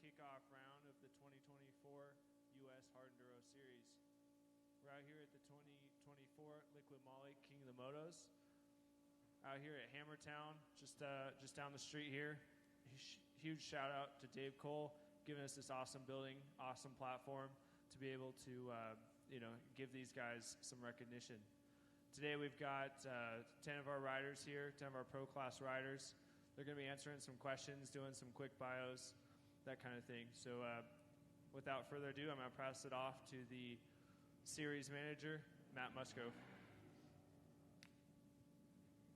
kickoff round of the 2024 U.S. Hard Enduro Series. We're out here at the 2024 Liquid Moly King of the Motos. Out here at Hammertown, just down the street here. Huge shout out to Dave Cole, giving us this awesome building, awesome platform to be able to give these guys some recognition. Today we've got 10 of our riders here, 10 of our pro class riders. They're going to be answering some questions, doing some quick bios, that kind of thing. So without further ado, I'm going to pass it off to the series manager, Matt Musgrove.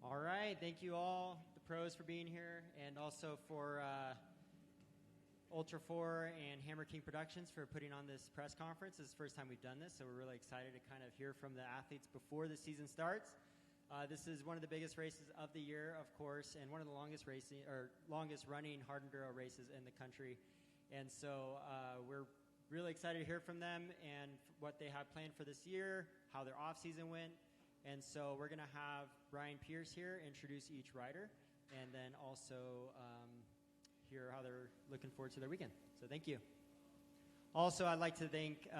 All right, thank you all, the pros, for being here, and also for Ultra 4 and Hammer King Productions for putting on this press conference. This is the first time we've done this, so we're really excited to kind of hear from the athletes before the season starts. This is one of the biggest races of the year, of course, and one of the longest running hard enduro races in the country. And so we're really excited to hear from them and what they have planned for this year, how their off season went. And so we're going to have Brian Pierce here introduce each rider, and then also hear how they're looking forward to their weekend. So thank you. Also, I'd like to thank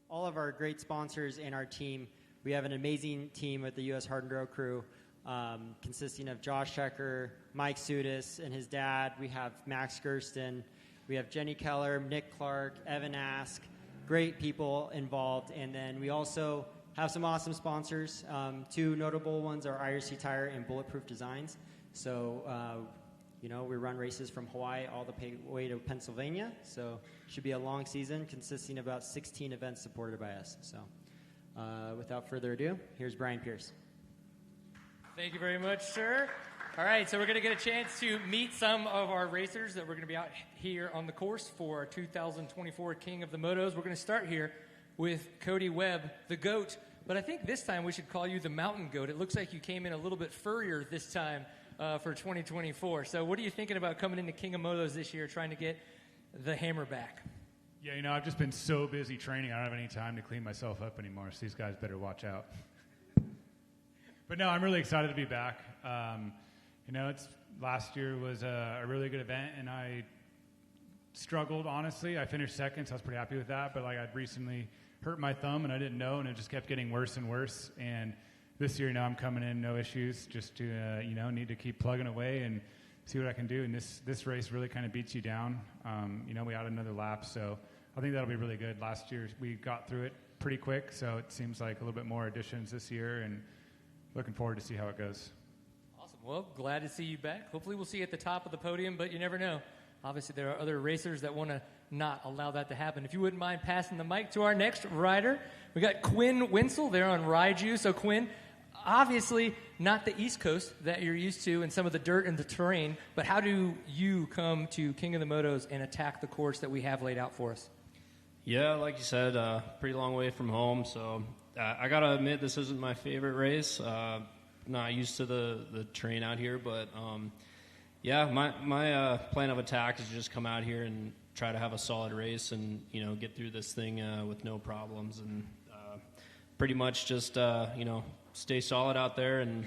all of our great sponsors and our team. We have an amazing team with the U.S. Hard Enduro crew, consisting of Josh Checker, Mike Sudis and his dad. We have Max Gersten. We have Jenny Keller, Nick Clark, Evan Ask. Great people involved. And then we also have some awesome sponsors. Two notable ones are IRC Tire and Bulletproof Designs. So, we run races from Hawaii all the way to Pennsylvania. So it should be a long season consisting of about 16 events supported by us. So without further ado, here's Brian Pierce. Thank you very much, sir. All right, so we're going to get a chance to meet some of our racers that we're going to be out here on the course for our 2024 King of the Motos. We're going to start here with Cody Webb, the GOAT. But I think this time we should call you the Mountain Goat. It looks like you came in a little bit furrier this time for 2024. So what are you thinking about coming into King of Motos this year, trying to get the hammer back? Yeah, I've just been so busy training, I don't have any time to clean myself up anymore, so these guys better watch out. But no, I'm really excited to be back. Last year was a really good event, and I struggled, honestly. I finished second, so I was pretty happy with that, but I'd recently hurt my thumb, and I didn't know, and it just kept getting worse and worse. And this year, I'm coming in, no issues, just to, need to keep plugging away and see what I can do. And this race really kind of beats you down. We had another lap, so I think that'll be really good. Last year, we got through it pretty quick, so it seems like a little bit more additions this year, and looking forward to see how it goes. Awesome. Well, glad to see you back. Hopefully we'll see you at the top of the podium, but you never know. Obviously, there are other racers that want to not allow that to happen. If you wouldn't mind passing the mic to our next rider, we got Quinn Wentzel there on Ryju. So, Quinn, obviously not the East Coast that you're used to and some of the dirt and the terrain, but how do you come to King of the Motos and attack the course that we have laid out for us? Yeah, like you said, pretty long way from home. So I got to admit, this isn't my favorite race. Not used to the terrain out here, but my plan of attack is to just come out here and try to have a solid race and, get through this thing with no problems and pretty much just, stay solid out there. And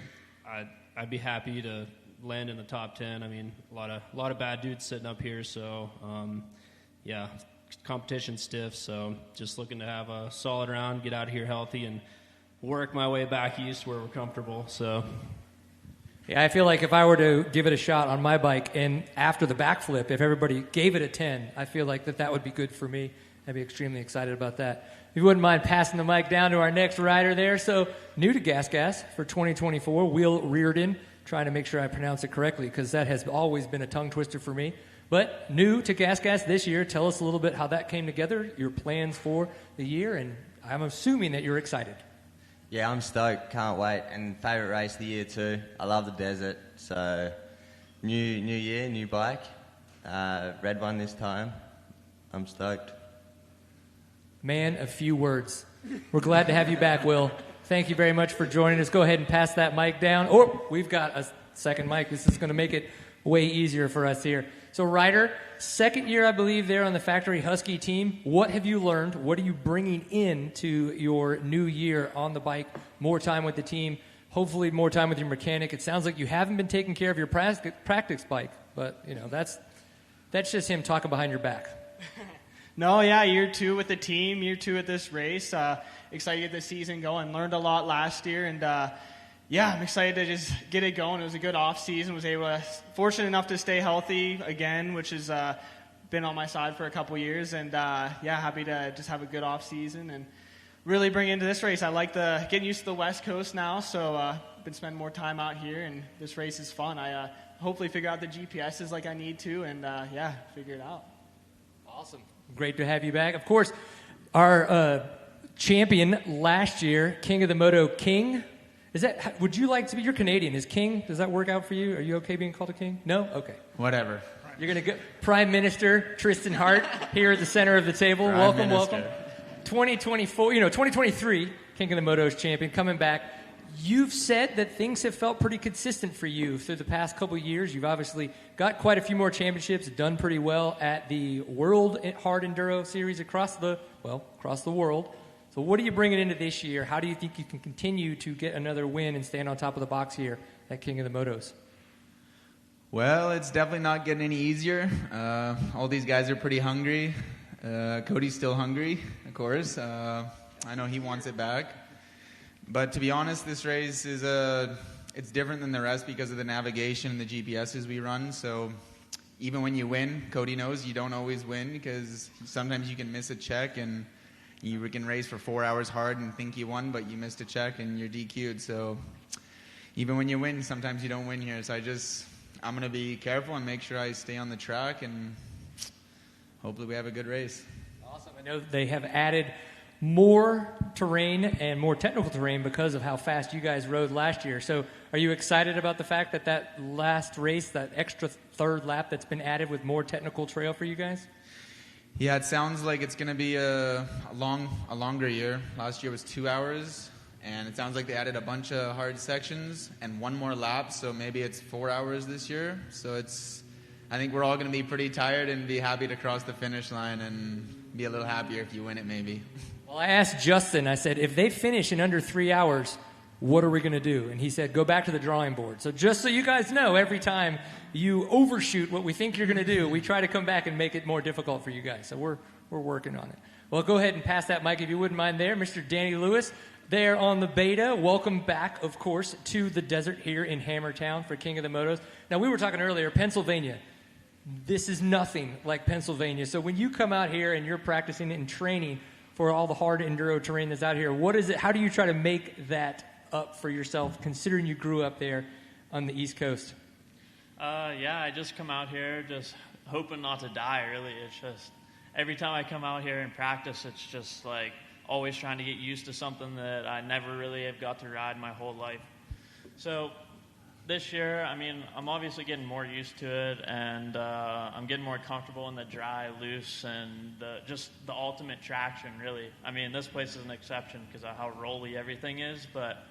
I'd be happy to land in the top 10. I mean, a lot of bad dudes sitting up here. So, competition's stiff. So just looking to have a solid round, get out of here healthy, and work my way back east where we're comfortable. So. Yeah, I feel like if I were to give it a shot on my bike and after the backflip, if everybody gave it a 10, I feel like that would be good for me. I'd be extremely excited about that. If you wouldn't mind passing the mic down to our next rider there. So new to Gas for 2024, Will Riordan. Trying to make sure I pronounce it correctly because that has always been a tongue twister for me. But new to Gas this year. Tell us a little bit how that came together, your plans for the year, and I'm assuming that you're excited. Yeah, I'm stoked. Can't wait. And favourite race of the year too. I love the desert. So new year, new bike. Red one this time. I'm stoked. Man, a few words. We're glad to have you back, Will. Thank you very much for joining us. Go ahead and pass that mic down. Oh, we've got a second mic. This is going to make it way easier for us here. So, Ryder, second year, I believe, there on the Factory Husky team. What have you learned? What are you bringing into your new year on the bike? More time with the team, hopefully more time with your mechanic. It sounds like you haven't been taking care of your practice bike, but, that's That's just him talking behind your back. No, yeah, year 2 with the team, year 2 at this race. Excited to get the season going. Learned a lot last year, and yeah, I'm excited to just get it going. It was a good off season. Fortunate enough to stay healthy again, which has been on my side for a couple years, and yeah, happy to just have a good off season and really bring into this race. I like getting used to the West Coast now, so been spending more time out here, and this race is fun. I hopefully figure out the GPSs like I need to, and yeah, figure it out. Awesome. Great to have you back. Of course, our champion last year, King of the Moto, King. Would you like to be, you're Canadian, is King, does that work out for you? Are you okay being called a King? No? Okay. Whatever. You're going to go, Prime Minister Trystan Hart here at the center of the table. Prime Welcome. 2024, 2023, King of the Motos champion, coming back. You've said that things have felt pretty consistent for you through the past couple of years. You've obviously got quite a few more championships, done pretty well at the World Hard Enduro Series across the world. So what are you bringing into this year? How do you think you can continue to get another win and stand on top of the box here at King of the Motos? Well, it's definitely not getting any easier. All these guys are pretty hungry. Cody's still hungry, of course. I know he wants it back. But to be honest, this race it's different than the rest because of the navigation and the GPSs we run. So even when you win, Cody knows you don't always win because sometimes you can miss a check and you can race for 4 hours hard and think you won, but you missed a check and you're DQ'd. So even when you win, sometimes you don't win here. So I'm going to be careful and make sure I stay on the track, and hopefully we have a good race. Awesome. I know they have added more terrain and more technical terrain because of how fast you guys rode last year. So are you excited about the fact that last race, that extra third lap that's been added with more technical trail for you guys? Yeah, it sounds like it's going to be a longer year. Last year was 2 hours, and it sounds like they added a bunch of hard sections and one more lap, so maybe it's 4 hours this year. So I think we're all going to be pretty tired and be happy to cross the finish line and be a little happier if you win it maybe. Well, I asked Justin, I said, if they finish in under 3 hours, what are we going to do? And he said, go back to the drawing board. So just so you guys know, every time you overshoot what we think you're going to do, we try to come back and make it more difficult for you guys. So we're working on it. Well, go ahead and pass that mic if you wouldn't mind there. Mr. Danny Lewis there on the beta. Welcome back, of course, to the desert here in Hammertown for King of the Motos. Now, we were talking earlier, Pennsylvania. This is nothing like Pennsylvania. So when you come out here and you're practicing and training for all the hard enduro terrain that's out here, what is it? How do you try to make that up for yourself, considering you grew up there on the East Coast? Yeah, I just come out here just hoping not to die, really. It's just every time I come out here and practice, it's just like always trying to get used to something that I never really have got to ride my whole life. So this year, I mean, I'm obviously getting more used to it, and I'm getting more comfortable in the dry, loose, and just the ultimate traction, really. I mean, this place is an exception because of how rolly everything is, but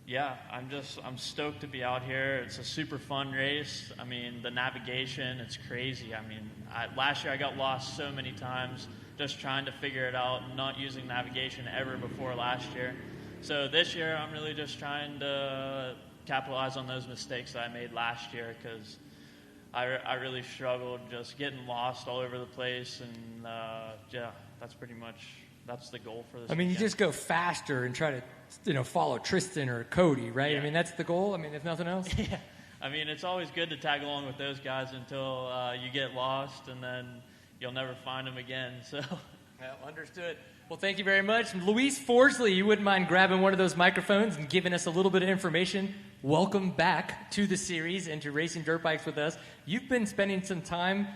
yeah, I'm stoked to be out here. It's a super fun race. I mean, the navigation, it's crazy. I mean, last year I got lost so many times just trying to figure it out, not using navigation ever before last year. So this year I'm really just trying to capitalize on those mistakes that I made last year because I really struggled just getting lost all over the place, and yeah, that's the goal for this I mean, weekend. you just go faster and try to follow Trystan or Cody, right? Yeah. I mean, that's the goal. I mean, if nothing else. Yeah. I mean, it's always good to tag along with those guys until you get lost, and then you'll never find them again. So, Well, understood. Well, thank you very much. Louise Forsley, you wouldn't mind grabbing one of those microphones and giving us a little bit of information. Welcome back to the series and to racing dirt bikes with us. You've been spending some time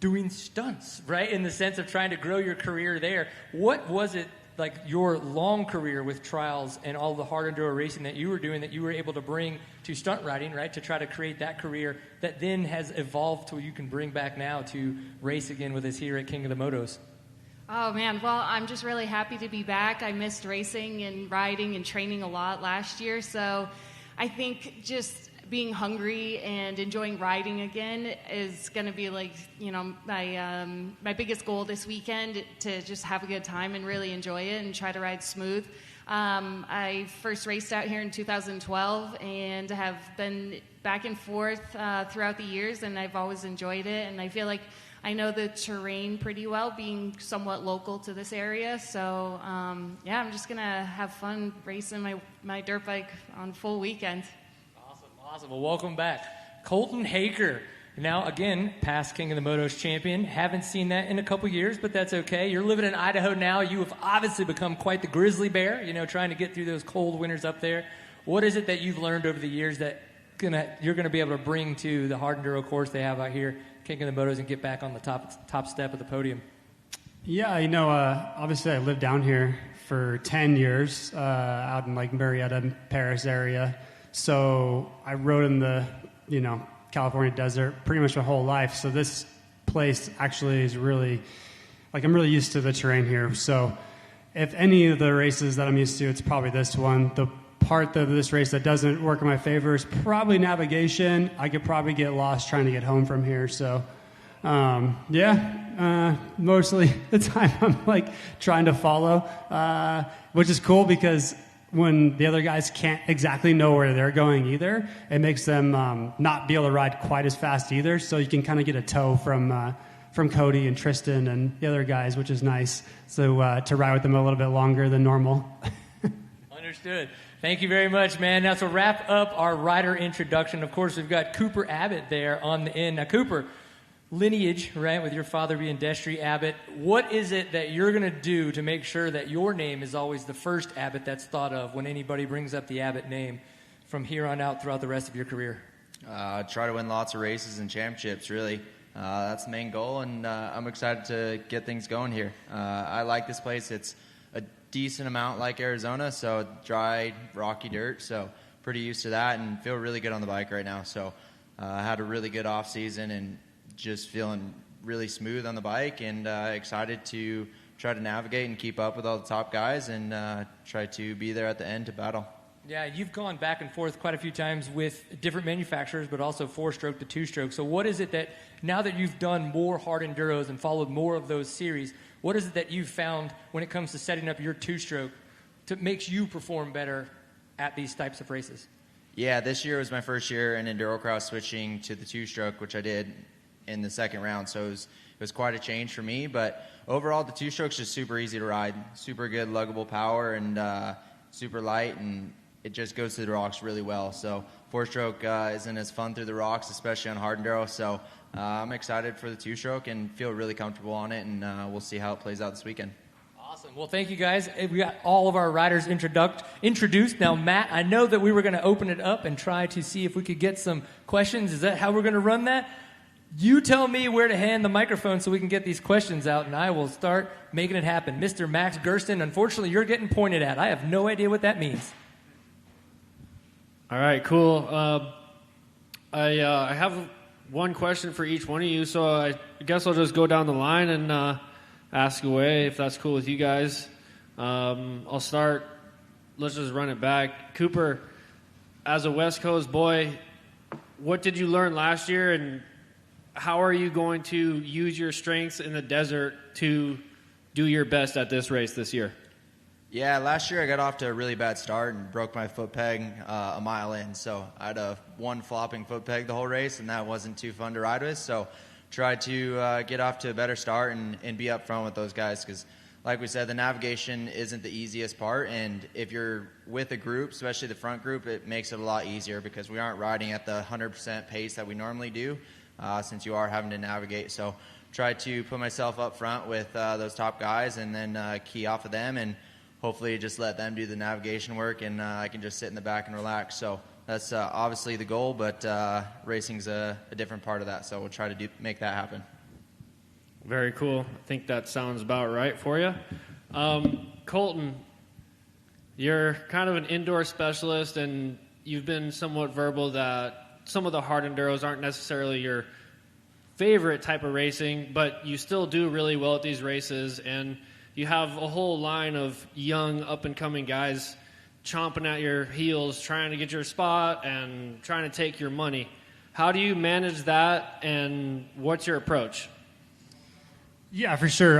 doing stunts, right, in the sense of trying to grow your career there. What was it, like your long career with trials and all the hard enduro racing that you were doing, that you were able to bring to stunt riding, right, to try to create that career that then has evolved to you can bring back now to race again with us here at King of the Motos? Oh, man. Well, I'm just really happy to be back. I missed racing and riding and training a lot last year. So I think just being hungry and enjoying riding again is going to be like, my biggest goal this weekend, to just have a good time and really enjoy it and try to ride smooth. I first raced out here in 2012 and have been back and forth throughout the years, and I've always enjoyed it. And I feel like I know the terrain pretty well, being somewhat local to this area. So, I'm just going to have fun racing my dirt bike on full weekend. Awesome. Well, welcome back. Colton Haaker, now, again, past King of the Motos champion. Haven't seen that in a couple years, but that's okay. You're living in Idaho now. You have obviously become quite the grizzly bear, trying to get through those cold winters up there. What is it that you've learned over the years that you're going to be able to bring to the hard enduro course they have out here, King of the Motos, and get back on the top step of the podium? Yeah, obviously I lived down here for 10 years out in like Marietta, Paris area. So I rode in the, California desert pretty much my whole life. So this place actually is really, I'm really used to the terrain here. So if any of the races that I'm used to, it's probably this one. The part of this race that doesn't work in my favor is probably navigation. I could probably get lost trying to get home from here. So, mostly the time I'm trying to follow, which is cool because when the other guys can't exactly know where they're going either, it makes them not be able to ride quite as fast either. So you can kind of get a tow from Cody and Trystan and the other guys, which is nice. So to ride with them a little bit longer than normal. Understood. Thank you very much, man. Now, to wrap up our rider introduction, of course, we've got Cooper Abbott there on the end. Now, Cooper, lineage, right, with your father being Destry Abbott, what is it that you're going to do to make sure that your name is always the first Abbott that's thought of when anybody brings up the Abbott name from here on out throughout the rest of your career? Try to win lots of races and championships, really. That's the main goal, and I'm excited to get things going here. I like this place. It's a decent amount like Arizona, so dry, rocky dirt, so pretty used to that and feel really good on the bike right now. So I had a really good off season and just feeling really smooth on the bike, and excited to try to navigate and keep up with all the top guys and try to be there at the end to battle. Yeah, you've gone back and forth quite a few times with different manufacturers, but also 4-stroke to 2-stroke. So what is it that, now that you've done more hard enduros and followed more of those series, what is it that you've found when it comes to setting up your 2-stroke to makes you perform better at these types of races? Yeah, this year was my first year in Endurocross switching to the 2-stroke, which I did in the second round, so it was quite a change for me. But overall, the 2-stroke's just super easy to ride, super good luggable power, and super light, and it just goes through the rocks really well. So 4-stroke isn't as fun through the rocks, especially on hard enduro. So I'm excited for the 2-stroke and feel really comfortable on it, and we'll see how it plays out this weekend. Awesome. Well, thank you, guys. We got all of our riders introduced. Now, Matt, I know that we were going to open it up and try to see if we could get some questions. Is that how we're going to run that? You tell me where to hand the microphone so we can get these questions out, and I will start making it happen. Mr. Max Gersten, unfortunately, you're getting pointed at. I have no idea what that means. All right, cool. I have one question for each one of you, so I guess I'll just go down the line and ask away, if that's cool with you guys. I'll start. Let's just run it back. Cooper, as a West Coast boy, what did you learn last year, and how are you going to use your strengths in the desert to do your best at this race this year? Yeah, last year I got off to a really bad start and broke my foot peg a mile in. So I had one flopping foot peg the whole race, and that wasn't too fun to ride with. So tried to get off to a better start and be up front with those guys, because like we said, the navigation isn't the easiest part, and if you're with a group, especially the front group, it makes it a lot easier because we aren't riding at the 100% pace that we normally do, since you are having to navigate. So try to put myself up front with those top guys and then key off of them, and hopefully just let them do the navigation work, and I can just sit in the back and relax. So that's obviously the goal, but racing's a different part of that, so we'll try to make that happen. Very cool. I think that sounds about right for you. Colton, you're kind of an indoor specialist, and you've been somewhat verbal that some of the hard enduros aren't necessarily your favorite type of racing, but you still do really well at these races, and you have a whole line of young, up-and-coming guys chomping at your heels, trying to get your spot and trying to take your money. How do you manage that, and what's your approach? Yeah, for sure.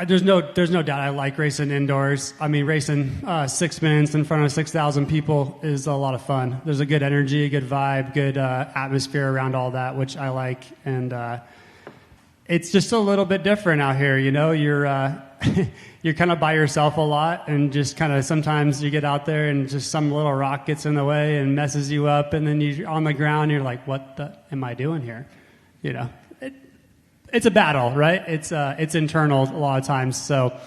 There's no doubt I like racing indoors. I mean, racing 6 minutes in front of 6,000 people is a lot of fun. There's a good energy, a good vibe, good atmosphere around all that, which I like. And it's just a little bit different out here. You know, you're you're kind of by yourself a lot, and just kind of sometimes you get out there and just some little rock gets in the way and messes you up, and then you're on the ground. You're like, what the am I doing here? You know. It's a battle, right? It's internal a lot of times. So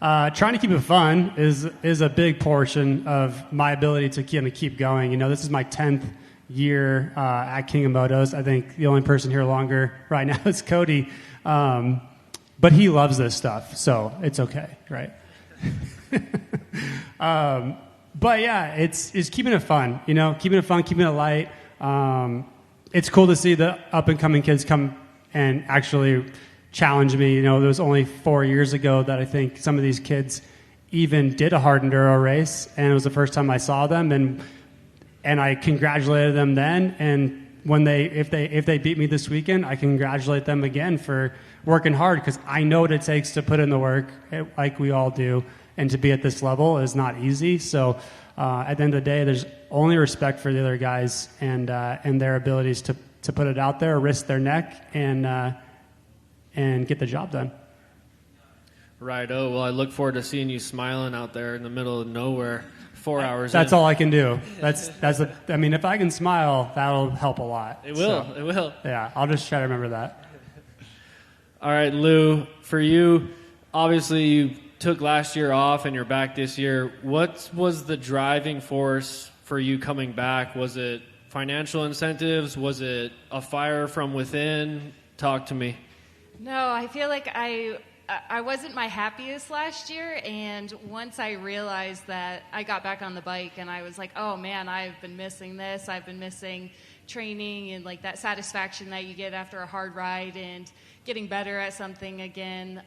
trying to keep it fun is a big portion of my ability to keep going. You know, this is my 10th year at King of Motos. I think the only person here longer right now is Cody. But he loves this stuff, so it's okay, right? But yeah, it's keeping it fun, you know, keeping it fun, keeping it light. It's cool to see the up-and-coming kids come and actually challenge me. You know, it was only 4 years ago that I think some of these kids even did a hard enduro race, and it was the first time I saw them, and I congratulated them then. And when if they beat me this weekend, I congratulate them again for working hard, because I know what it takes to put in the work, like we all do, and to be at this level is not easy. So at the end of the day, there's only respect for the other guys and their abilities to put it out there, risk their neck, and get the job done. Right. Oh, well, I look forward to seeing you smiling out there in the middle of nowhere 4 hours That's in. all I can do. I mean, if I can smile, that'll help a lot. It will. It will. Yeah, I'll just try to remember that. All right, Lou, for you, obviously you took last year off and you're back this year. What was the driving force for you coming back? Was it financial incentives? Was it a fire from within? Talk to me. No, I feel like I wasn't my happiest last year, and once I realized that, I got back on the bike and I was like, oh man, I've been missing this. I've been missing training and like that satisfaction that you get after a hard ride and getting better at something again.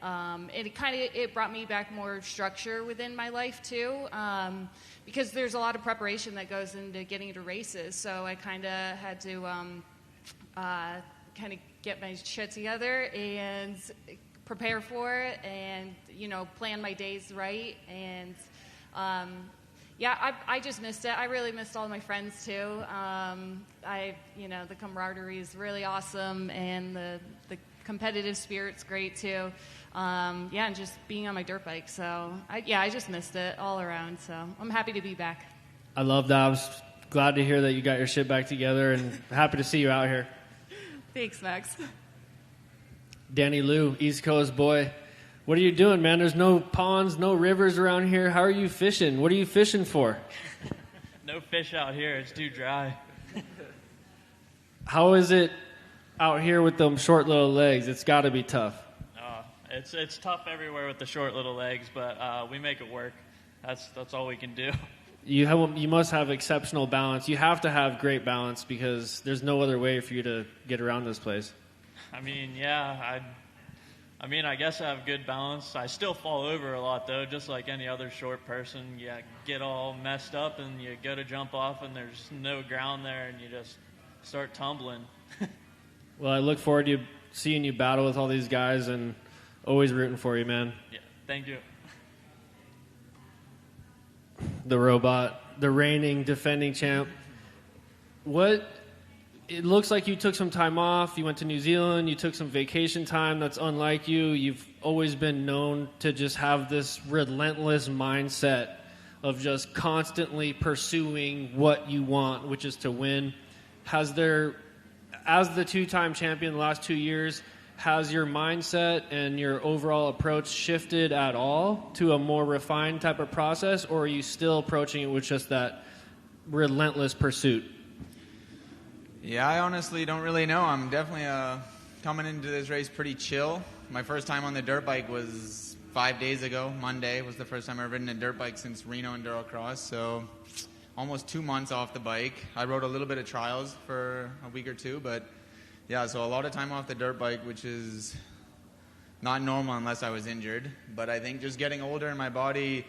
It brought me back more structure within my life too, because there's a lot of preparation that goes into getting into races. So I kind of had to kind of get my shit together and prepare for it, and plan my days right. And I just missed it. I really missed all my friends too. The camaraderie is really awesome, and the competitive spirit's great too. And just being on my dirt bike. So I just missed it all around. So I'm happy to be back. I love that. I was glad to hear that you got your shit back together, and happy to see you out here. Thanks, Max. Danny Lou, East Coast boy. What are you doing, man? There's no ponds, no rivers around here. How are you fishing? What are you fishing for? No fish out here. It's too dry. How is it out here with them short little legs? It's got to be tough. It's tough everywhere with the short little legs, but we make it work. That's all we can do. You must have exceptional balance. You have to have great balance, because there's no other way for you to get around this place. I mean, yeah, I guess I have good balance. I still fall over a lot, though, just like any other short person. You get all messed up, and you go to jump off, and there's no ground there, and you just start tumbling. Well, I look forward to seeing you battle with all these guys, and always rooting for you, man. Yeah, thank you. The robot, the reigning, defending champ. It looks like you took some time off. You went to New Zealand. You took some vacation time. That's unlike you. You've always been known to just have this relentless mindset of just constantly pursuing what you want, which is to win. As the two-time champion the last 2 years, has your mindset and your overall approach shifted at all to a more refined type of process, or are you still approaching it with just that relentless pursuit? Yeah, I honestly don't really know. I'm definitely coming into this race pretty chill. My first time on the dirt bike was 5 days ago. Monday was the first time I've ridden a dirt bike since Reno Endurocross, so almost 2 months off the bike. I rode a little bit of trials for a week or two, but yeah, so a lot of time off the dirt bike, which is not normal unless I was injured. But I think just getting older and my body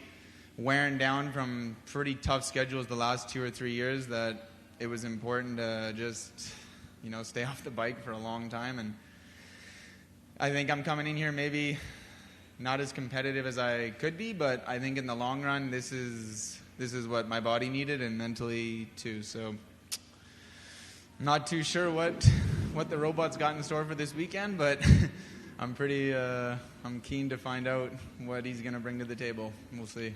wearing down from pretty tough schedules the last 2 or 3 years that it was important to just, stay off the bike for a long time. And I think I'm coming in here maybe not as competitive as I could be, but I think in the long run, this is what my body needed, and mentally too. So I'm not too sure what the robot's got in store for this weekend, but I'm keen to find out what he's going to bring to the table. We'll see.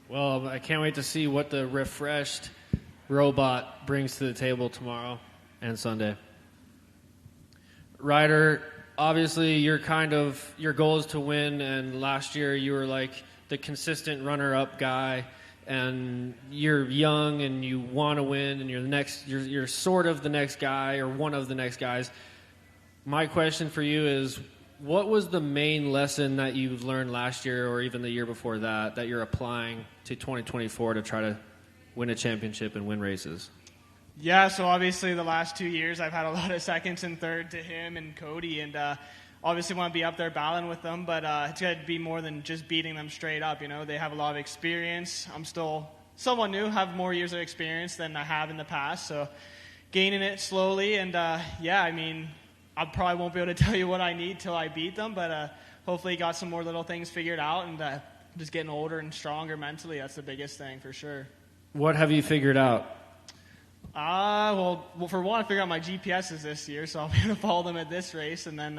Well, I can't wait to see what the refreshed robot brings to the table tomorrow and Sunday. Ryder, obviously your goal is to win, and last year you were like the consistent runner-up guy, and you're young and you want to win, and you're sort of the next guy or one of the next guys. My question for you is, what was the main lesson that you learned last year or even the year before that you're applying to 2024 to try to win a championship and win races? Yeah, so obviously the last 2 years I've had a lot of seconds and third to him and Cody, and obviously want to be up there battling with them, but it's got to be more than just beating them straight up. They have a lot of experience. I'm still somewhat new, have more years of experience than I have in the past, so gaining it slowly. And I probably won't be able to tell you what I need till I beat them, but hopefully got some more little things figured out, and just getting older and stronger mentally. That's the biggest thing for sure. What have you figured out? Well, for one, I figured out my GPSs this year, so I'll be able to follow them at this race. And then,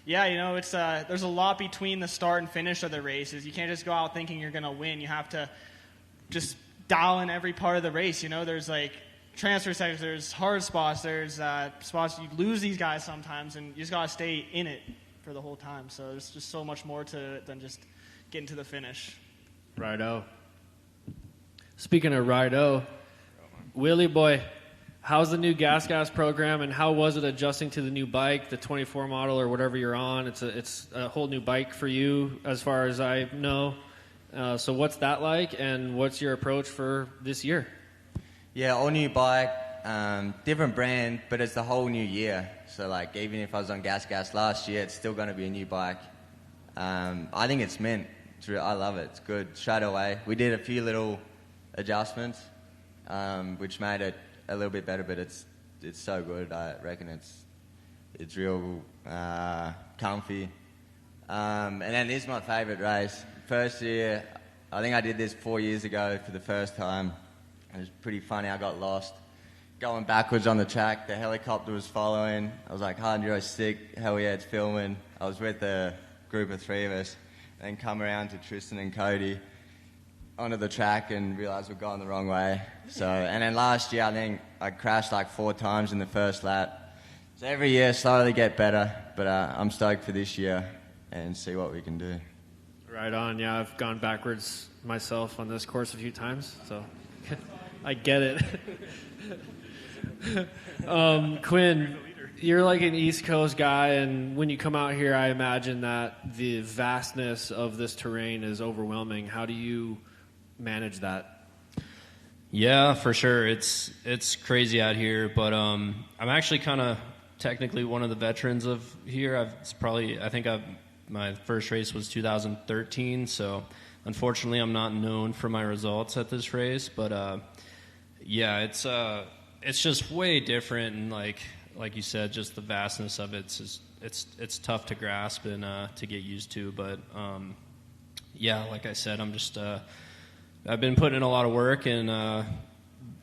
it's there's a lot between the start and finish of the races. You can't just go out thinking you're going to win. You have to just dial in every part of the race. There's like transfer sections, there's hard spots, there's spots you lose these guys sometimes, and you just got to stay in it for the whole time. So there's just so much more to it than just getting to the finish. Righto. Speaking of Righto, Willie boy, how's the new gas program, and how was it adjusting to the new bike, the 24 model or whatever you're on? It's a whole new bike for you as far as I know. So what's that like, and what's your approach for this year? Yeah, all new bike, different brand, but it's the whole new year. So like even if I was on gas last year, it's still going to be a new bike. I think it's mint. I love it. It's good. Straight away. We did a few little adjustments, which made it a little bit better, but it's so good. I reckon it's real comfy. And then this is my favourite race. First year, I think I did this 4 years ago for the first time. It was pretty funny. I got lost going backwards on the track. The helicopter was following. I was like, hard enduro sick. Hell yeah, it's filming. I was with a group of 3 of us. Then come around to Trystan and Cody onto the track and realised we're going the wrong way. And then last year, I think I crashed like 4 times in the first lap. So every year, slowly get better. But I'm stoked for this year and see what we can do. Right on. Yeah, I've gone backwards myself on this course a few times, so I get it. Quinn, you're like an East Coast guy, and when you come out here, I imagine that the vastness of this terrain is overwhelming. How do you manage that? Yeah, for sure. It's crazy out here, but I'm actually kind of technically one of the veterans of here. My first race was 2013, so unfortunately I'm not known for my results at this race, but it's just way different, and like you said, just the vastness of it's tough to grasp and to get used to. But like I said, I'm just I've been putting in a lot of work, and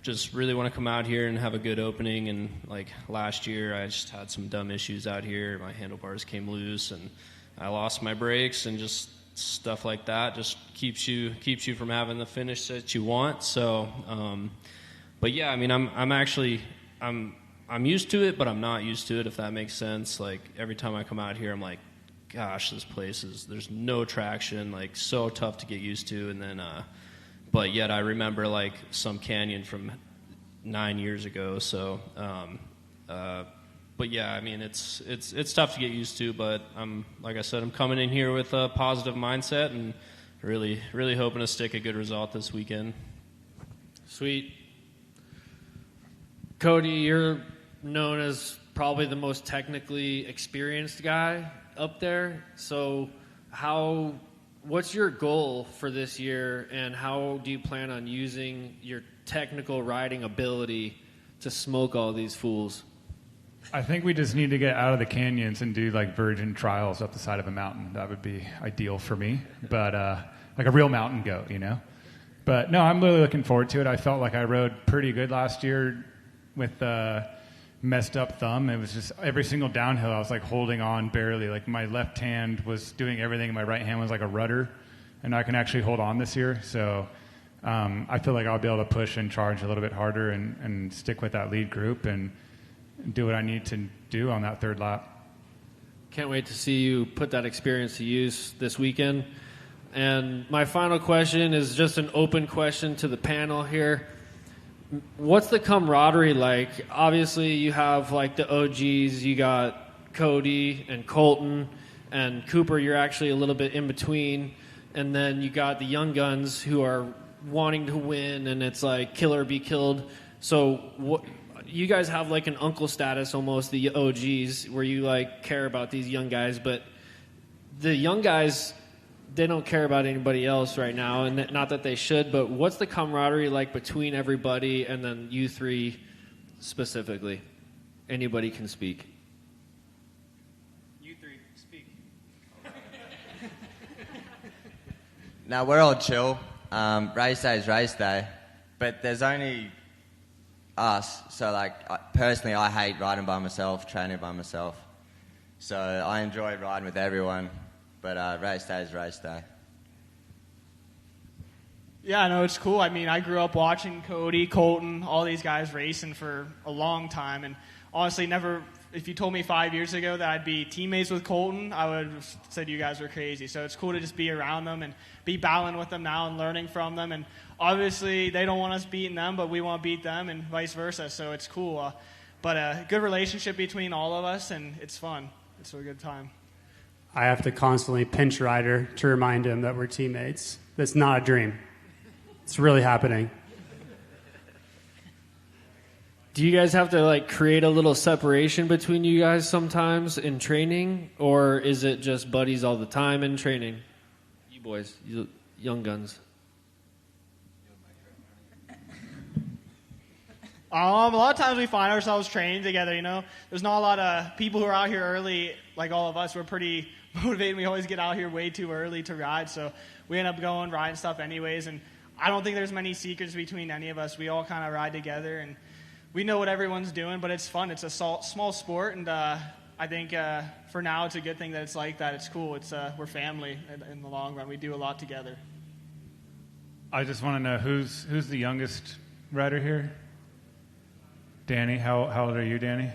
just really want to come out here and have a good opening. And like last year, I just had some dumb issues out here. My handlebars came loose, and I lost my brakes, and just stuff like that just keeps you from having the finish that you want. So, but yeah, I mean, I'm used to it, but I'm not used to it, if that makes sense. Like every time I come out here, I'm like, gosh, this place there's no traction, like so tough to get used to. And then, but yet I remember like some canyon from 9 years ago. So, but yeah, I mean, it's tough to get used to, but like I said, I'm coming in here with a positive mindset and really, really hoping to stick a good result this weekend. Sweet. Cody, you're known as probably the most technically experienced guy up there. So what's your goal for this year, and how do you plan on using your technical riding ability to smoke all these fools? I think we just need to get out of the canyons and do like virgin trials up the side of a mountain. That would be ideal for me, but like a real mountain goat, you know. But no, I'm really looking forward to it. I felt like I rode pretty good last year with messed up thumb. It was just every single downhill I was like holding on barely. Like my left hand was doing everything, and my right hand was like a rudder, and I can actually hold on this year. So I feel like I'll be able to push and charge a little bit harder and stick with that lead group and do what I need to do on that third lap. Can't wait to see you put that experience to use this weekend. And my final question is just an open question to the panel here. What's the camaraderie like? Obviously, you have like the OGs. You got Cody and Colton and Cooper. You're actually a little bit in between. And then you got the young guns who are wanting to win, and it's like kill or be killed. So what, you guys have like an uncle status almost, the OGs, where you like care about these young guys. But the young guys, they don't care about anybody else right now, and not that they should, but what's the camaraderie like between everybody and then you three specifically? Anybody can speak. You three, speak. Now, we're all chill. Race day is race day, but there's only us. So, like, personally, I hate riding by myself, training by myself. So I enjoy riding with everyone. But race day is race day. Yeah, no, it's cool. I mean, I grew up watching Cody, Colton, all these guys racing for a long time. And honestly, never, if you told me 5 years ago that I'd be teammates with Colton, I would have said you guys were crazy. So it's cool to just be around them and be battling with them now and learning from them. And obviously, they don't want us beating them, but we want to beat them and vice versa. So it's cool. But a good relationship between all of us, and it's fun. It's a good time. I have to constantly pinch Ryder to remind him that we're teammates. That's not a dream. It's really happening. Do you guys have to like create a little separation between you guys sometimes in training, or is it just buddies all the time in training? You boys, you young guns. A lot of times we find ourselves training together, you know. There's not a lot of people who are out here early like all of us. We're pretty motivated. We always get out here way too early to ride, so we end up going, riding stuff anyways. And I don't think there's many secrets between any of us. We all kind of ride together, and we know what everyone's doing, but it's fun. It's a small sport, and I think for now it's a good thing that it's like that. It's cool. We're family in the long run. We do a lot together. I just want to know who's the youngest rider here? Danny, how old are you, Danny?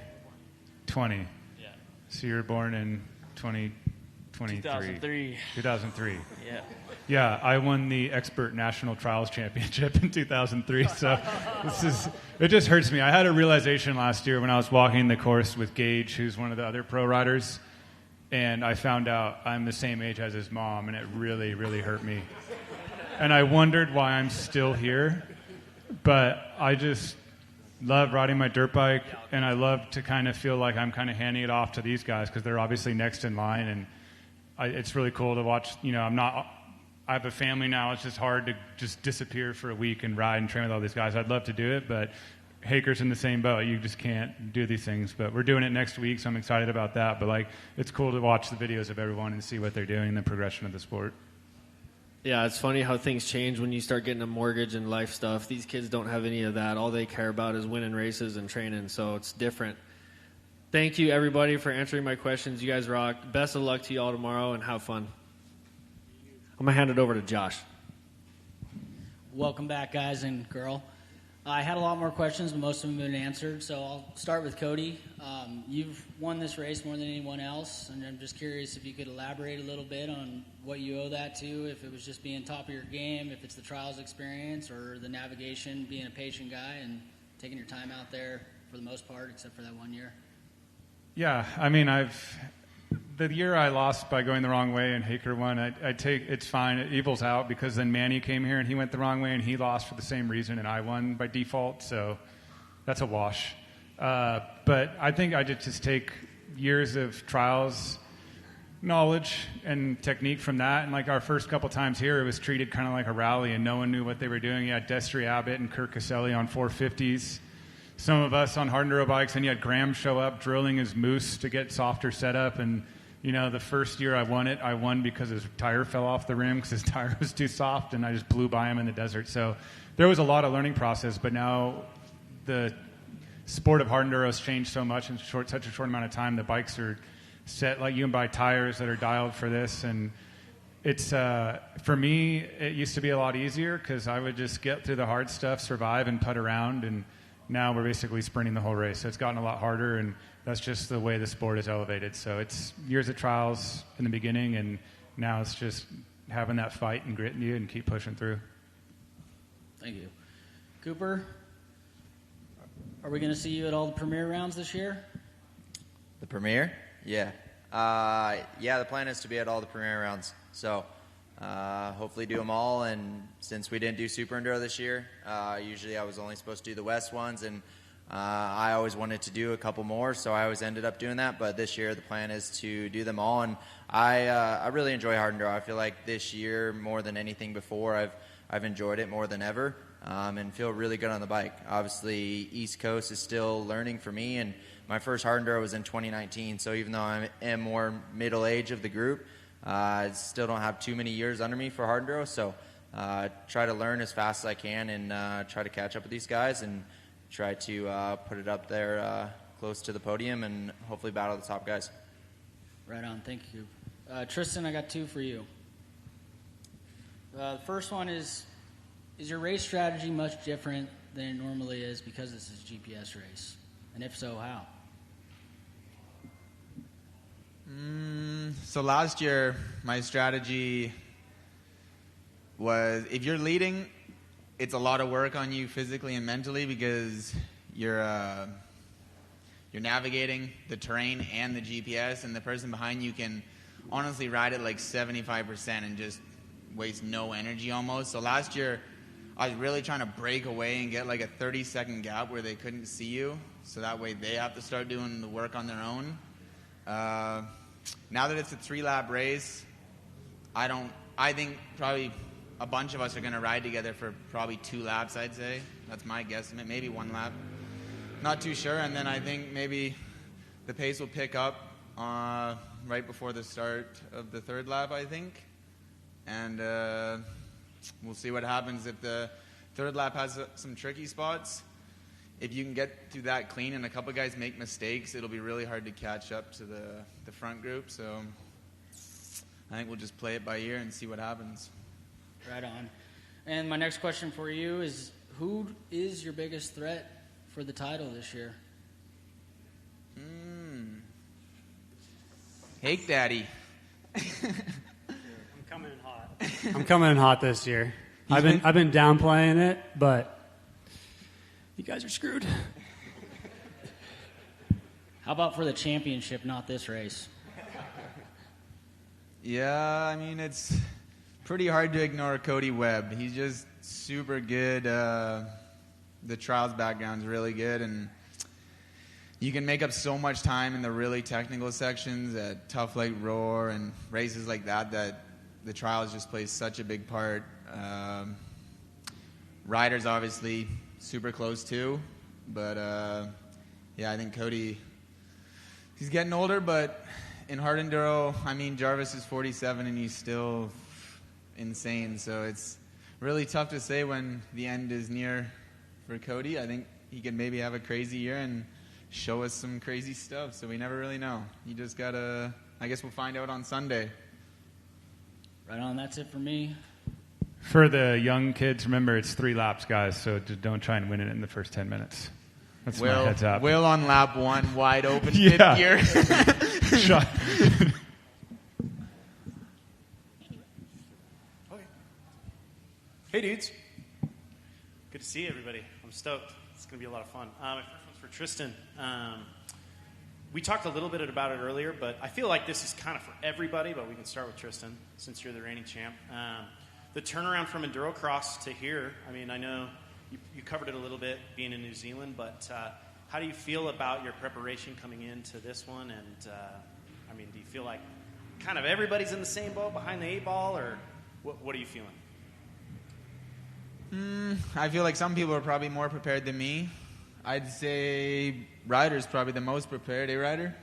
20. Yeah. So you were born in 2003. 2003. Yeah. Yeah, I won the Expert National Trials Championship in 2003, so it just hurts me. I had a realization last year when I was walking the course with Gage, who's one of the other pro riders, and I found out I'm the same age as his mom, and it really, really hurt me. And I wondered why I'm still here, but I just love riding my dirt bike, and I love to kind of feel like I'm kind of handing it off to these guys because they're obviously next in line, and it's really cool to watch. You know, I have a family now. It's just hard to just disappear for a week and ride and train with all these guys. I'd love to do it, but Haaker's in the same boat. You just can't do these things. But we're doing it next week, so I'm excited about that. But like, it's cool to watch the videos of everyone and see what they're doing, the progression of the sport. Yeah, it's funny how things change when you start getting a mortgage and life stuff. These kids don't have any of that. All they care about is winning races and training, so it's different. Thank you, everybody, for answering my questions. You guys rock. Best of luck to you all tomorrow, and have fun. I'm going to hand it over to Josh. Welcome back, guys and girl. I had a lot more questions, but most of them have been answered, so I'll start with Cody. You've won this race more than anyone else, and I'm just curious if you could elaborate a little bit on what you owe that to, if it was just being top of your game, if it's the trials experience, or the navigation, being a patient guy and taking your time out there for the most part, except for that 1 year. Yeah, I mean, the year I lost by going the wrong way and Haaker won, it's fine. It evils out because then Manny came here and he went the wrong way and he lost for the same reason and I won by default, so that's a wash. But I think I did just take years of trials knowledge and technique from that. And like our first couple times here, it was treated kind of like a rally, and no one knew what they were doing. You had Destry Abbott and Kirk Caselli on 450s. Some of us on hard enduro bikes, and you had Graham show up drilling his moose to get softer setup. And, you know, the first year I won because his tire fell off the rim because his tire was too soft, and I just blew by him in the desert. So there was a lot of learning process, but now the sport of hard enduro has changed so much in such a short amount of time. The bikes are set, like you can buy tires that are dialed for this, and it's for me it used to be a lot easier because I would just get through the hard stuff, survive, and putt around, and now we're basically sprinting the whole race. So it's gotten a lot harder, and that's just the way the sport is elevated. So it's years of trials in the beginning, and now it's just having that fight and grit in you and keep pushing through. Thank you. Cooper, are we going to see you at all the premier rounds this year? The premiere? Yeah. The plan is to be at all the premier rounds. So hopefully do them all. And since we didn't do Super Enduro this year, usually I was only supposed to do the West ones. And I always wanted to do a couple more, so I always ended up doing that. But this year the plan is to do them all. And I really enjoy hard enduro. I feel like this year, more than anything before, I've enjoyed it more than ever. And feel really good on the bike. Obviously, East Coast is still learning for me, and my first hard enduro was in 2019, so even though I am more middle age of the group, I still don't have too many years under me for hard enduro, so try to learn as fast as I can and try to catch up with these guys and try to put it up there close to the podium and hopefully battle the top guys. Right on, thank you. Trystan, I got two for you. The first one is your race strategy much different than it normally is because this is a GPS race? And if so, how? So last year, my strategy was if you're leading, it's a lot of work on you physically and mentally because you're navigating the terrain and the GPS, and the person behind you can honestly ride it like 75% and just waste no energy almost. So last year, I was really trying to break away and get like a 30-second gap where they couldn't see you, so that way they have to start doing the work on their own. Now that it's a 3-lap race, I think probably a bunch of us are going to ride together for probably 2 laps, I'd say. That's my guesstimate, maybe 1 lap. Not too sure, and then I think maybe the pace will pick up right before the start of the 3rd lap, I think. And we'll see what happens if the 3rd lap has some tricky spots. If you can get through that clean and a couple guys make mistakes, it'll be really hard to catch up to the front group. So I think we'll just play it by ear and see what happens. Right on. And my next question for you is, who is your biggest threat for the title this year? Hake Daddy. I'm coming in hot this year. I've been downplaying it, but you guys are screwed. How about for the championship, not this race? Yeah, I mean, it's pretty hard to ignore Cody Webb. He's just super good. The trials background's really good, and you can make up so much time in the really technical sections at Tough Lake Roar and races like that the trials just plays such a big part. Ryder's obviously super close too, but I think Cody, he's getting older, but in hard enduro, I mean, Jarvis is 47 and he's still insane, so it's really tough to say when the end is near for Cody. I think he could maybe have a crazy year and show us some crazy stuff, so we never really know. You just gotta, I guess we'll find out on Sunday. Right on, that's it for me. For the young kids, remember it's 3 laps, guys, so just don't try and win it in the first 10 minutes. That's my heads up. Will on lap 1, wide open, fifth gear. Shot. Okay. Hey, dudes. Good to see everybody. I'm stoked. It's going to be a lot of fun. My first one's for Trystan. We talked a little bit about it earlier, but I feel like this is kind of for everybody, but we can start with Trystan since you're the reigning champ. The turnaround from Endurocross to here, I mean, I know you covered it a little bit being in New Zealand, but how do you feel about your preparation coming into this one? And, I mean, do you feel like kind of everybody's in the same boat behind the 8 ball, or what are you feeling? I feel like some people are probably more prepared than me. I'd say Ryder's probably the most prepared. Ryder?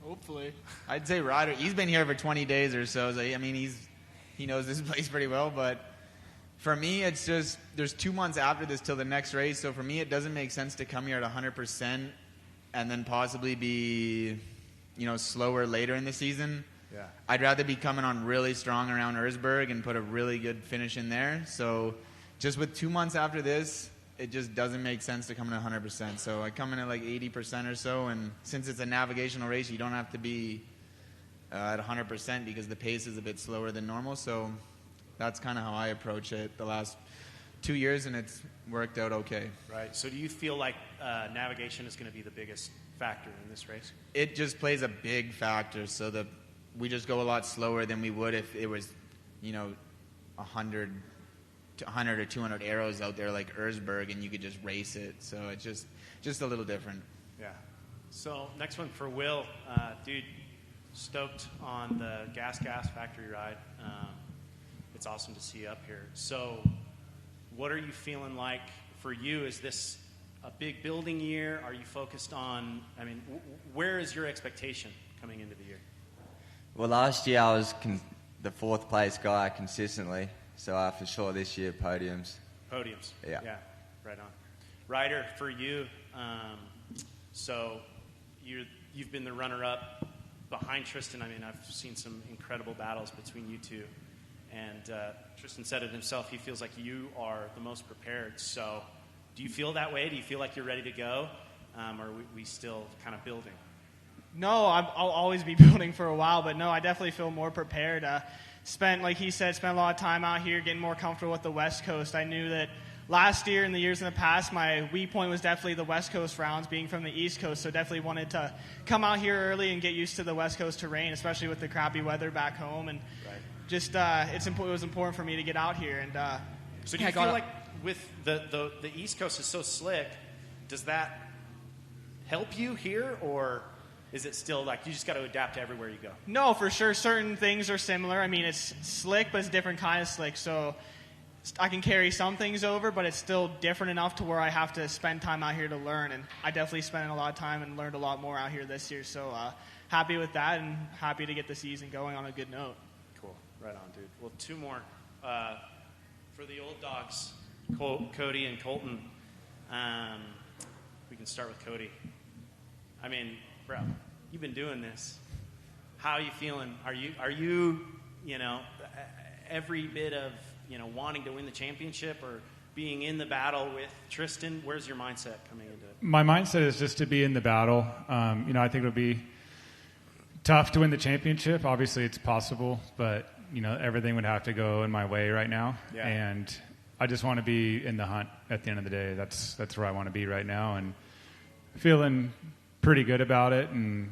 Hopefully. I'd say Ryder. He's been here for 20 days or so. I mean, he knows this place pretty well. But for me, it's just there's 2 months after this till the next race. So for me, it doesn't make sense to come here at 100% and then possibly be, slower later in the season. Yeah. I'd rather be coming on really strong around Erzberg and put a really good finish in there. So just with 2 months after this, it just doesn't make sense to come in at 100%. So I come in at like 80% or so, and since it's a navigational race, you don't have to be at 100% because the pace is a bit slower than normal. So that's kind of how I approach it the last 2 years, and it's worked out okay. Right. So do you feel like navigation is going to be the biggest factor in this race? It just plays a big factor. So we just go a lot slower than we would if it was, 100 or 200 arrows out there like Erzberg, and you could just race it. So it's just a little different. Yeah. So next one for Will. Dude, stoked on the gas factory ride. It's awesome to see you up here. So what are you feeling like for you? Is this a big building year? Are you focused on, where is your expectation coming into the year? Well, last year I was the 4th place guy consistently, so for sure this year podiums. Podiums. Yeah. Yeah, right on. Ryder, for you, so you've been the runner-up behind Trystan. I've seen some incredible battles between you two, and Trystan said it himself. He feels like you are the most prepared. So do you feel that way? Do you feel like you're ready to go, or are we still kind of building? No, I'll always be building for a while, but no, I definitely feel more prepared. Like he said, spent a lot of time out here getting more comfortable with the West Coast. I knew that last year and the years in the past, my weak point was definitely the West Coast rounds, being from the East Coast, so definitely wanted to come out here early and get used to the West Coast terrain, especially with the crappy weather back home. And just it was important for me to get out here. And so do you feel like with the East Coast is so slick, does that help you here, or is it still like you just got to adapt to everywhere you go? No, for sure. Certain things are similar. It's slick, but it's a different kind of slick. So I can carry some things over, but it's still different enough to where I have to spend time out here to learn. And I definitely spent a lot of time and learned a lot more out here this year. So happy with that and happy to get the season going on a good note. Cool. Right on, dude. Well, 2 more. For the old dogs, Cody and Colton. We can start with Cody. Bro, you've been doing this. How are you feeling? Are you every bit of, wanting to win the championship or being in the battle with Trystan? Where's your mindset coming into it? My mindset is just to be in the battle. I think it'll be tough to win the championship. Obviously, it's possible, but, everything would have to go in my way right now. Yeah. And I just want to be in the hunt at the end of the day. That's where I want to be right now. And feeling pretty good about it and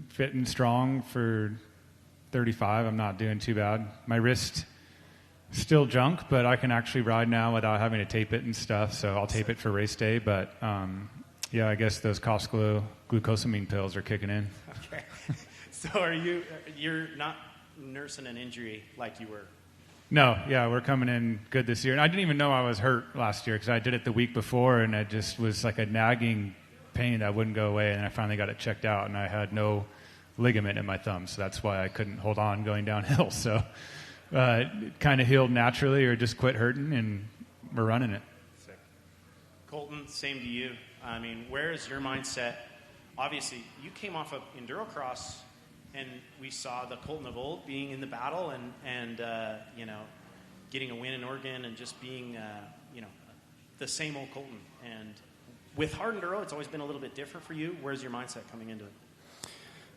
fitting strong for 35. I'm not doing too bad. My wrist still junk, but I can actually ride now without having to tape it and stuff, so I'll tape it for race day. But I guess those Costco glucosamine pills are kicking in. Okay. So you're not nursing an injury like you were? No, we're coming in good this year. And I didn't even know I was hurt last year because I did it the week before, and it just was like a nagging pain that wouldn't go away, and I finally got it checked out, and I had no ligament in my thumb, so that's why I couldn't hold on going downhill. So it kind of healed naturally or just quit hurting, and we're running it. Sick. Colton, same to you. Where is your mindset? Obviously, you came off of Endurocross, and we saw the Colton of old being in the battle and getting a win in Oregon and just being, the same old Colton. And with hard enduro, it's always been a little bit different for you. Where's your mindset coming into it?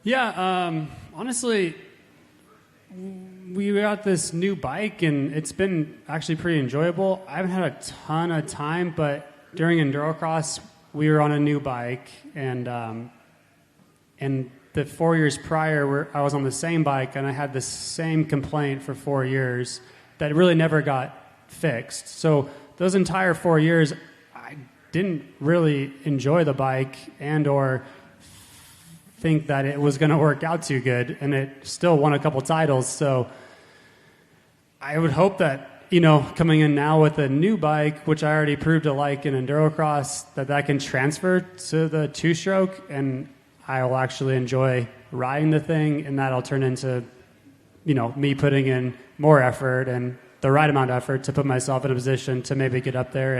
Yeah, honestly, we got this new bike, and it's been actually pretty enjoyable. I haven't had a ton of time, but during Endurocross, we were on a new bike, and the 4 years prior, I was on the same bike, and I had the same complaint for 4 years that really never got fixed. So those entire 4 years, I didn't really enjoy the bike and or think that it was going to work out too good, and it still won a couple titles. So I would hope that, coming in now with a new bike, which I already proved to like in endurocross, that can transfer to the two-stroke, and I will actually enjoy riding the thing, and that'll turn into, me putting in more effort and the right amount of effort to put myself in a position to maybe get up there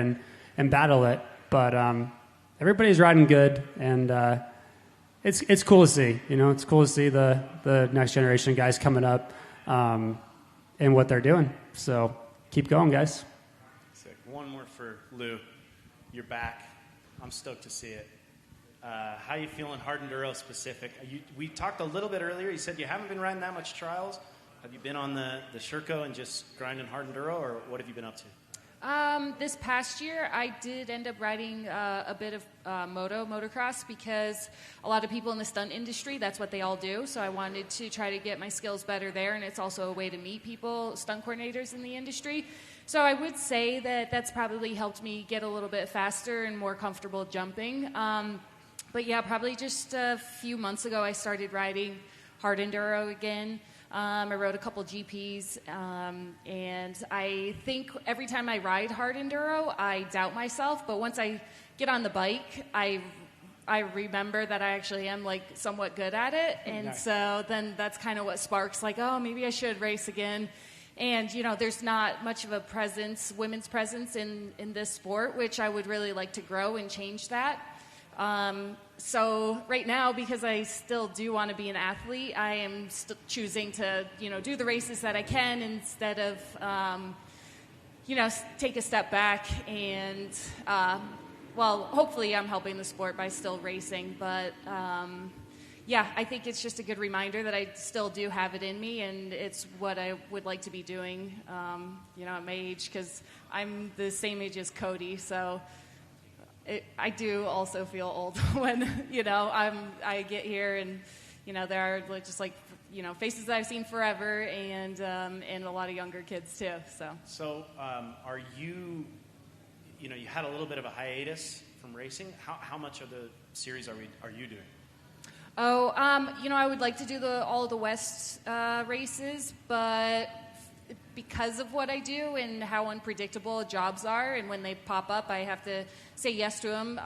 and battle it. But everybody's riding good, and it's cool to see. It's cool to see the next generation guys coming up and what they're doing. So keep going, guys. Sick. One more for Lou. You're back. I'm stoked to see it. How you feeling hard enduro specific? We talked a little bit earlier. You said you haven't been riding that much trials. Have you been on the Sherco and just grinding hard enduro, or what have you been up to? This past year, I did end up riding a bit of motocross, because a lot of people in the stunt industry, that's what they all do. So I wanted to try to get my skills better there, and it's also a way to meet people, stunt coordinators in the industry. So I would say that that's probably helped me get a little bit faster and more comfortable jumping. But yeah, probably just a few months ago, I started riding hard enduro again. I rode a couple GPs, and I think every time I ride hard enduro, I doubt myself. But once I get on the bike, I remember that I actually am somewhat good at it, and so then that's kind of what sparks oh, maybe I should race again. And there's not much of a presence, women's presence in this sport, which I would really like to grow and change that. So right now, because I still do want to be an athlete, I am choosing to, do the races that I can instead of, take a step back and, hopefully I'm helping the sport by still racing. But, I think it's just a good reminder that I still do have it in me, and it's what I would like to be doing, at my age, because I'm the same age as Cody, so I do also feel old when, I get here and, there are just faces that I've seen forever, and a lot of younger kids too. So are you, you had a little bit of a hiatus from racing. How much of the series are you doing? I would like to do all of the West races, but because of what I do and how unpredictable jobs are, and when they pop up, I have to say yes to them.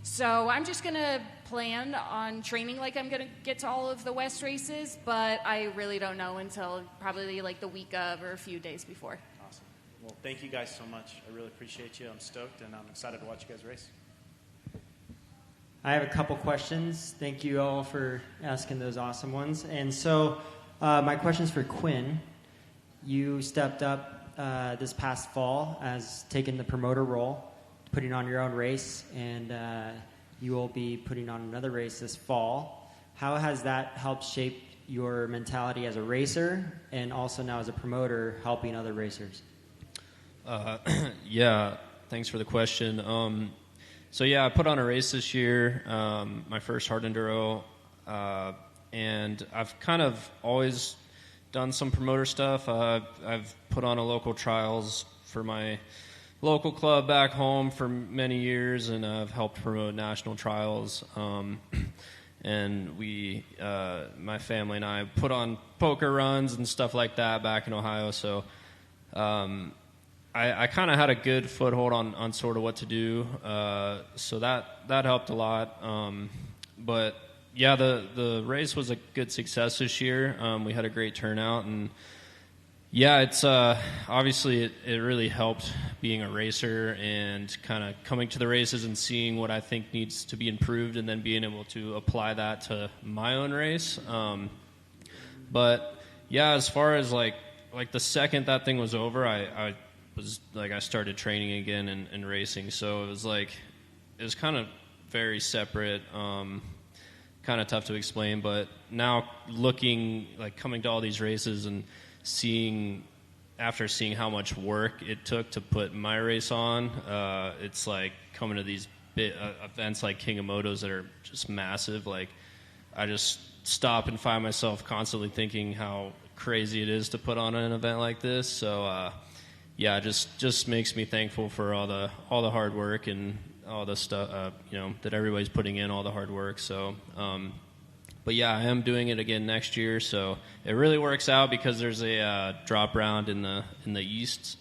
So I'm just going to plan on training like I'm going to get to all of the West races, but I really don't know until probably the week of or a few days before. Awesome. Well, thank you guys so much. I really appreciate you. I'm stoked, and I'm excited to watch you guys race. I have a couple questions. Thank you all for asking those awesome ones. And so my question's for Quinn. You stepped up this past fall as taking the promoter role, putting on your own race, and you will be putting on another race this fall. How has that helped shape your mentality as a racer, and also now as a promoter helping other racers? Yeah, thanks for the question. I put on a race this year, my first hard enduro, and I've kind of always done some promoter stuff. I've put on a local trials for my local club back home for many years, and I've helped promote national trials. And we, my family and I, put on poker runs and stuff like that back in Ohio. So I kind of had a good foothold on sort of what to do. So that helped a lot. But yeah, the race was a good success this year. We had a great turnout, and yeah, it's obviously it really helped being a racer and kind of coming to the races and seeing what I think needs to be improved, and then being able to apply that to my own race. But yeah, as far as like the second that thing was over, I started training again and racing. So it was kind of very separate. Kind of tough to explain, but now coming to all these races and after seeing how much work it took to put my race on, it's like coming to these events like King of Motos that are just massive. I just stop and find myself constantly thinking how crazy it is to put on an event like this. So yeah, it just makes me thankful for all the hard work and all the stuff, that everybody's putting in, all the hard work. So, But yeah, I am doing it again next year, so it really works out because there's a drop round in the East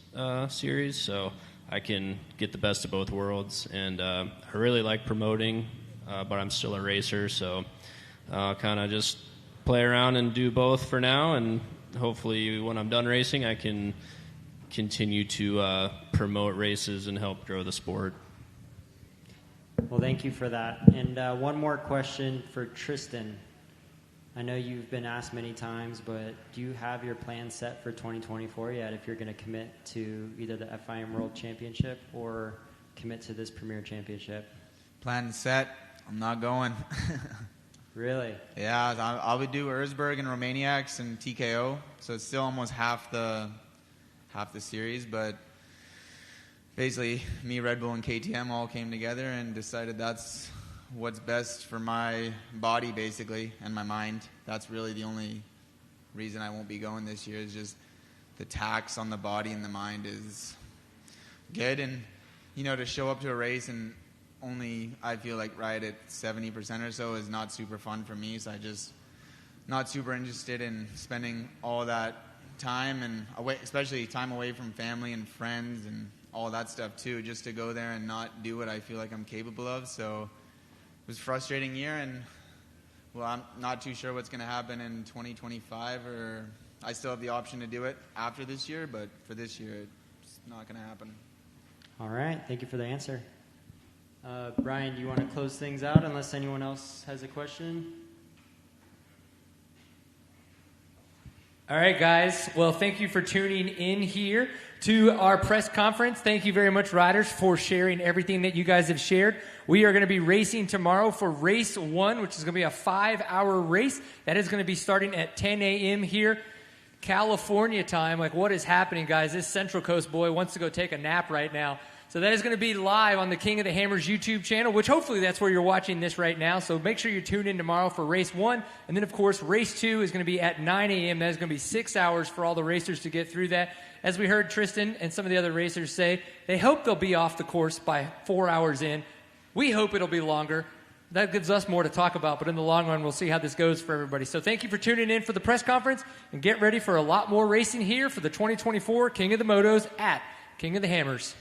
series, so I can get the best of both worlds. And I really like promoting, but I'm still a racer, so kind of just play around and do both for now, and hopefully when I'm done racing, I can continue to promote races and help grow the sport. Well, thank you for that. And one more question for Trystan. I know you've been asked many times, but do you have your plan set for 2024 yet, if you're going to commit to either the FIM World Championship or commit to this Premier Championship? Plan set. I'm not going. Really? Yeah, I would do Erzberg and Romaniacs and TKO, so it's still almost half the series, but basically me, Red Bull, and KTM all came together and decided that's what's best for my body, basically, and my mind. That's really the only reason I won't be going this year, is just the tax on the body and the mind is good. And, to show up to a race and only, I feel like, ride at 70% or so is not super fun for me, so I just not super interested in spending all that time and especially time away from family and friends and all that stuff too, just to go there and not do what I feel like I'm capable of. So it was a frustrating year, and well, I'm not too sure what's going to happen in 2025, or I still have the option to do it after this year, but for this year it's not going to happen. All right, thank you for the answer. Brian, do you want to close things out unless anyone else has a question? All right, guys. Well, thank you for tuning in here to our press conference. Thank you very much, riders, for sharing everything that you guys have shared. We are going to be racing tomorrow for race 1, which is going to be a 5-hour race. That is going to be starting at 10 a.m. here, California time. Like, what is happening, guys? This Central Coast boy wants to go take a nap right now. So that is going to be live on the King of the Hammers YouTube channel, which hopefully that's where you're watching this right now. So make sure you tune in tomorrow for race 1. And then, of course, race 2 is going to be at 9 a.m. That is going to be 6 hours for all the racers to get through that. As we heard Trystan and some of the other racers say, they hope they'll be off the course by 4 hours in. We hope it'll be longer. That gives us more to talk about, but in the long run, we'll see how this goes for everybody. So thank you for tuning in for the press conference, and get ready for a lot more racing here for the 2024 King of the Motos at King of the Hammers.